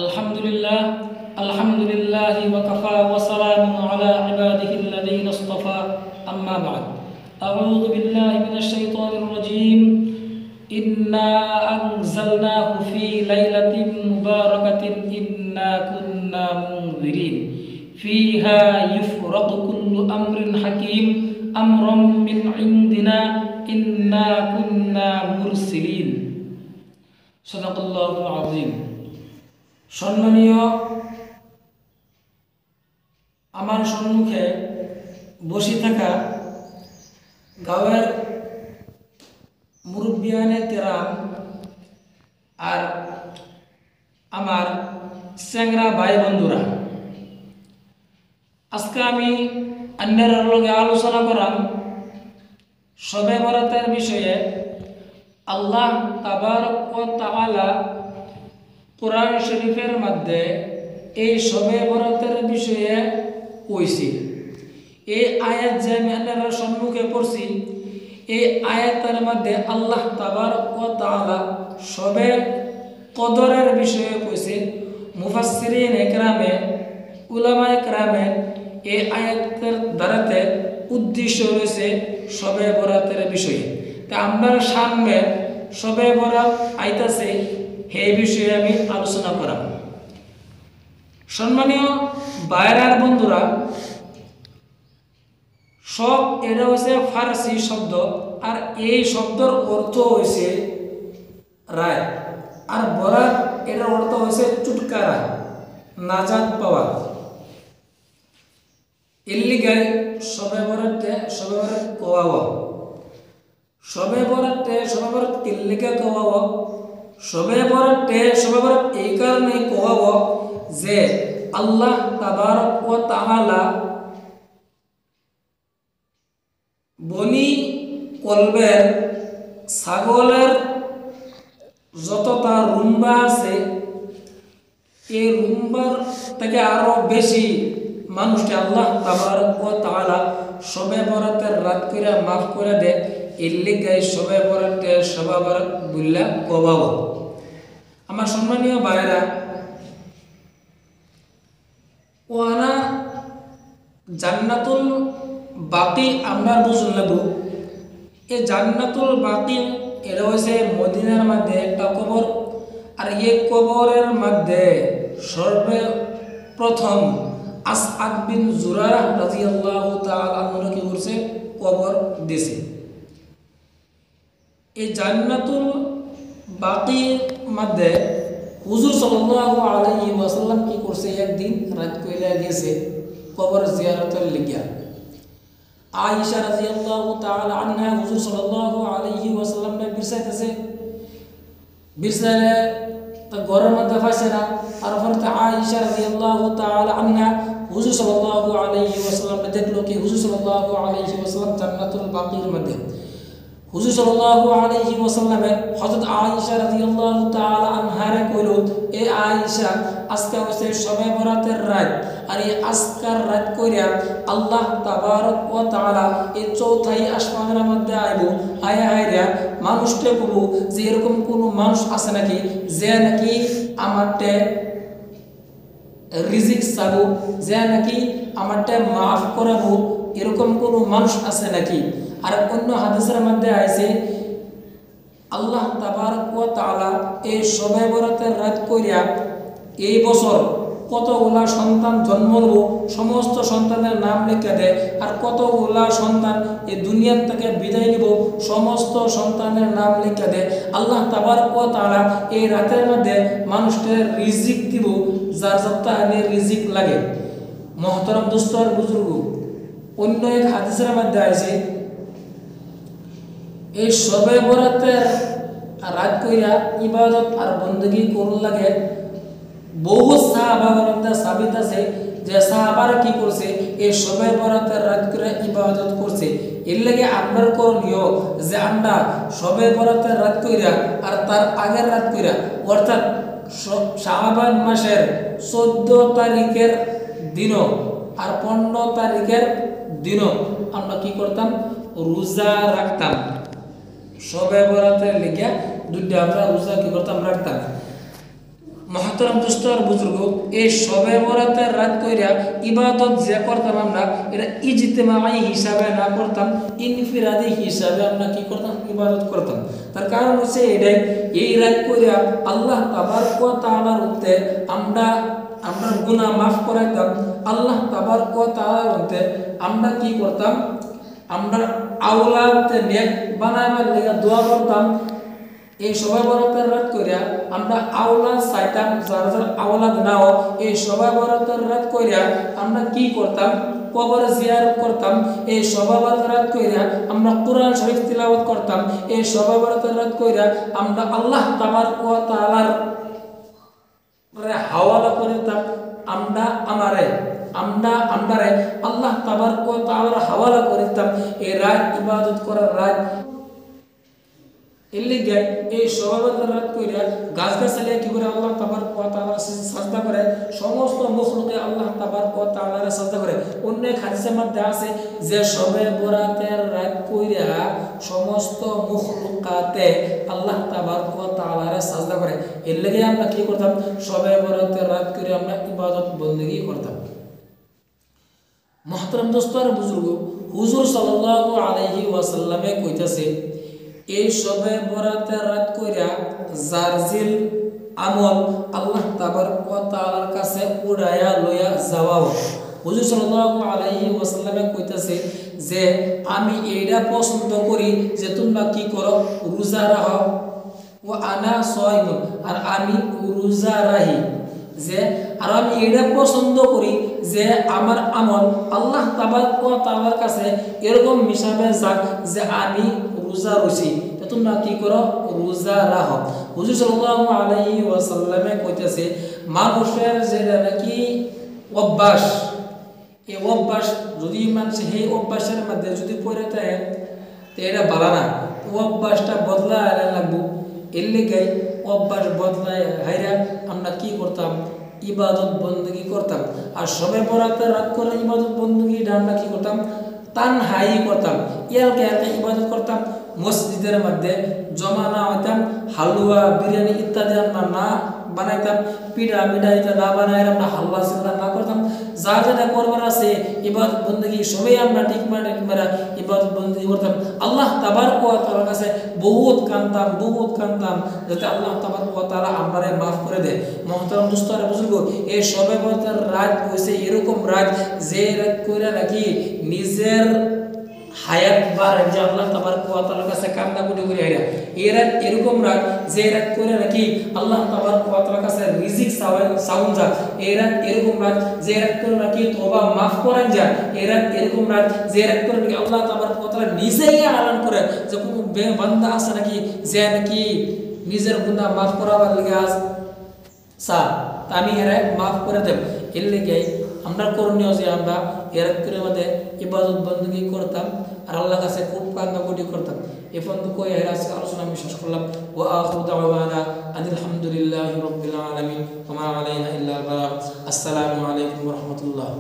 আলহামদুলিল্লাহ আলহামদুলিল্লাহি ওয়া কাফা ওয়া সালামুন আলা ইবাদিহিল্লাযীনা ইসতাফা আম্মা বা'দ আউযু বিল্লাহি মিনাশ শাইতানির রাজীম ইন্না আনজালনাহু ফী লাইলাতিন মুবারাকাতিন ইন্না কুন্না মুনযিরিন ফীহা ইউফরাকু কুল্লু আমরিন হাকীম আমরাম মিন ইনদিনা ইন্না কুন্না মুরসিলিন। সাদাকাল্লাহুল আযীম। সম্মানীয় আমার সম্মুখে বসে থাকা গাঁয়ের মুরব্বিয়ানে কেরাম আর আমার চ্যাংরা ভাই বন্ধুরা, আজকে আমি অন্যের লগে আলোচনা করাম শবে বরাতের বিষয়ে। আল্লাহ তাবারক ওয়া তাআলা কোরআন শরীফের মধ্যে এই শবে বরাতের বিষয়ে কইছি। এই আয়াত যে আমি আপনার সম্মুখে পড়ছি, এই আয়াতের মধ্যে আল্লাহ তাবারক ওয়া তাআলা শবে কদরের বিষয়ে কইছে। মুফাসসিরিন একরামে উলামা একরামে এই আয়াতের দ্বারাতে উদ্দেশ্য রয়েছে শবে বরাতের বিষয়ে। তা আমরা সামনে শবে বরাত আইতাছে, এই বিষয়ে আমি আলোচনা করাম। সম্মানীয় ভাইরা বন্ধুরা, সব এটা হচ্ছে ফারসি শব্দ, আর এই শব্দের অর্থ হয়েছে রায়, আর বরাত এটার অর্থ হয়েছে চুটকারা, নাজাত পাওয়া। এর লিগে শবে বরাতে শবে বরাত কোয়াও, শবে বরাতে শবে বরাত এর লিগে কোয়াও। শবে বরাতে শবে বরাত এই কারণে কোয়াও যে আল্লাহ তাবারক ওয়া তাআলা বনি কলবের ছাগলের যতটা রুম্বা আছে, এই রুম্বার থেকে আরো বেশি মানুষকে আল্লাহ তাবারক ওয়া তাআলা শবে বরাতের রাত করে মাফ করে দেয়। এর লিগে শবে বরাতে শবে বরাত বললা কোবাও। আমার সম্মানীয় ভাইরা, ওয়ানা জান্নাতুল বাকি আমরা বুঝুন লাগবো। এই জান্নাতুল বাকি এটা হয়েছে মদিনার মধ্যে একটা কবর, আর এই কবরের মধ্যে সর্বপ্রথম আসআদ বিন জুরারা রাদিয়াল্লাহু তাআলা আনহু কি করছে, কবর দিয়েছে। এই জান্নাতুল বাকির মধ্যে হুজুর সাল্লাল্লাহু আলাইহি ওয়াসাল্লাম কি করছে, একদিন রাত কইরা গেছে কবর জিয়ারতের লাগিয়া। আয়েশা রাদিয়াল্লাহু তাআলা আনহা হুজুর সাল্লাল্লাহু আলাইহি ওয়াসাল্লামকে বিরসাইতেছে, বিরসাইলে তা ঘরের মধ্যে ফাঁসে না। আর পরে আয়েশা রাদিয়াল্লাহু তাআলা আনহা হুজুর সাল্লাল্লাহু আলাইহি ওয়াসাল্লামকে দেখলো কি হুজুর সাল্লাল্লাহু আলাইহি ওয়াসাল্লাম জান্নাতুল বাকির মধ্যে। হুজুর সাল্লাল্লাহু আলাইহি ওয়াসাল্লামে হযরত আয়েশা রাদিয়াল্লাহু তাআলা আনহারে কইল, এ আয়েশা, আজকে হচ্ছে শবে বরাতের রাত, আর এই আজকার রাত কইরা আল্লাহ তাবারক ওয়া তাআলা এই চৌথাই আসমানের মধ্যে আইবো, আয়া আইরা মানুষকে বলবো যে এরকম কোন মানুষ আছে নাকি যে নাকি আমারতে রিজিক চাবো, যে নাকি আমারটা মাফ করাবো, এরকম কোন মানুষ আছে নাকি। আর অন্য হাদিসের মধ্যে আছে আল্লাহ তাবারক ওয়া তাআলা এই শবে বরাতের রাত কইরা এই বছর কতগুলা সন্তান জন্ম নেব, সমস্ত সন্তানের নাম লিখে দেয়, আর কতগুলা সন্তান এই দুনিয়ার থেকে বিদায় নিব, সমস্ত সন্তানের নাম লিখে দেয়। আল্লাহ তাবারক ওয়া তাআলা এই রাতের মধ্যে মানুষকে রিজিক দিব, যার যতটা রিজিক লাগে। মুহতারাম দোস্ত আর বুজুর্গ, অন্য এক হাদিসের মধ্যে আছে এই শবে বরাতের রাত কইরা ইবাদত আর বندگی করুন লাগে। বহু সাহাবার মধ্যে সাবিত আছে যে সাহাবারা কি করছে, এই শবে বরাতের রাত করে ইবাদত করছে। এর লাগে আমরার করণীয় যে আমরা শবে বরাতের রাত কইরা আর তার আগের রাত কইরা, অর্থাৎ শাবান মাসের 14 তারিখের দিনও আর 15 তারিখের দিনও আমরা কি করতাম, রোজা রাখতাম। শবে বরাতের লিগে দুইটা আমরা রোজা কি করতাম, রাখতাম। মোহতারাম দোস্ত আর বুজুর্গ, এই শবে বরাতের রাত কইরা ইবাদত যে করতাম আমরা, এটা ইজতিমাই হিসাবে না করতাম, ইনফিরাদি হিসাবে আমরা কি করতাম, ইবাদত করতাম। তার কারণ হচ্ছে এটাই, এই রাত কইরা আল্লাহ তাবারক ওয়া তাআলার উদ্দে আমরা গুনাহ মাফ করাইতাম। আল্লাহ তাবারক ওয়া তাআলার উদ্দে আমরা কি করতাম, আমরা আওলাদ নেক বানাবার লাগা দোয়া করতাম। এই শবে বরাতের রাত কইরা আমরা আওলাদ চাইতাম, যারা যারা আওলাদ নাও এই শবে বরাতের রাত কইরা আমরা কি করতাম, কবর জিয়ারত করতাম। এই শবে বরাতের রাত কইরা আমরা কোরআন শরীফ তিলাওয়াত করতাম। এই শবে বরাতের রাত কইরা আমরা আল্লাহ তাবারক ওয়া তাআলার হাওয়ালা করতাম। আমরারে আল্লাহ তাবারক ওয়া তাআলার হাওয়ালা করতাম। এই রাত ইবাদত করার রাত, এর লিগে এই শবে বরাতের রাত কইরা গাছগাছালি কি করে আল্লাহ তাবারক ওয়া তাআলার সাজদা করে, সমস্ত মখলুকে আল্লাহ তাবারক ওয়া তাআলার সাজদা করে। অন্য হাদিসের মধ্যে আছে যে শবে বরাতের রাত কইরা সমস্ত মখলুকাতে আল্লাহ তাবারক ওয়া তাআলার সাজদা করে। এর লিগে আমরা কি করতাম, শবে বরাতের রাত কইরা আমরা ইবাদত বندگی করতাম। মোহতারাম দোস্ত আর বুজুর্গ, হুজুর সাল্লাল্লাহু আলাইহি ওয়াসাল্লামে কইতাছে এই শবে বরাতের রাত কইরা জারজিল আমল আল্লাহ তাবারক ওয়া তাআলার কাছে উড়ায়া লইয়া যাওয়াও। হুজুর সাল্লাল্লাহু আলাইহি ওয়াসাল্লামে কইতাছে যে আমি এইটা পছন্দ করি যে তোমরা কি করো, রোজা রাখো। ও আনা সাইমুন, আর আমি রোজা রাখি। যে আর আমি এটা পছন্দ করি যে আমার আমল আল্লাহ তাবারক ওয়া তাআলার কাছে এরকম হিসাবে যাক যে আমি রোজা রইছি, তোমরা কি করো, রোজা রাখো। হুজুর সাল্লাল্লাহু আলাইহি ওয়াসাল্লামে কইতেছে মানুষের যেটা নাকি অভ্যাস, এই অভ্যাস যদি মানুষ সেই অভ্যাসের মধ্যে যদি পড়ে থাকে তো এটা ভালো না, অভ্যাসটা বদলায় লাগবো। এর লিগে অভ্যাস বদলায় হাইরা আমরা কি করতাম, ইবাদত বندگی করতাম। আর শবে বরাতের রাত করে ইবাদত বندگی আমরা কি করতাম, তানহাই করতাম, এলকে ইবাদত করতাম। মসজিদের মধ্যে জমা না হইতাম, হালুয়া বিরিয়ানি ইত্যাদি আমরা না বানাইতাম, পিঠা মিঠাই না বানাই আমরা হালুয়া সিংড়া না করতাম। যা যেটা করবার আছে ইবাদত বندگی সবই আমরা ঠিক মারা ইবাদত বندگی করতাম। আল্লাহ তাবারক ওয়া তাআলার কাছে বহুত কাঁদতাম যাতে আল্লাহ তাবারক ওয়া তাআলা আমারে মাফ করে দেয়। মুহতারাম দোস্ত আর বুজুর্গ, এই শবে বরাতের রাত হইছে এরকম রাত যে রাত কইরা নাকি নিজের হায়াত বার যে আল্লাহ তাবারক ওয়া তাআলার কাছে কান্না করে আইরা। এই রাত এরকম রাত যে রাত করে নাকি আল্লাহ তাবারক ওয়া তাআলার কাছে রিজিক চাওন যায়। এই রাত এরকম রাত যে রাত করে নাকি তওবা মাফ করেন যায়। এই রাত এরকম রাত যে রাত করে নাকি আল্লাহ তাবারক ওয়া তাআলা নিজেই এলান করে যে কোন বান্দা আছে নাকি যে নাকি নিজের গুনাহ মাফ করাবার লাগি আজ আমি এরা মাফ করে দেব। এর লেগে আমরা করণীয় যে আমরা এর করে মধ্যে ইবাদত বندگی করতাম আর আল্লাহর কাছে খুব কান্নাকাটি করতাম। এ পর্যন্ত কই এর আজকে আলোচনা আমি শেষ করলাম। ওয়া আখিরু দাওয়ানা আলহামদুলিল্লাহি রাব্বিল আলামিন ওয়া মা আলাইনা ইল্লাল বালাগ। আসসালামু আলাইকুম ওয়া রাহমাতুল্লাহ।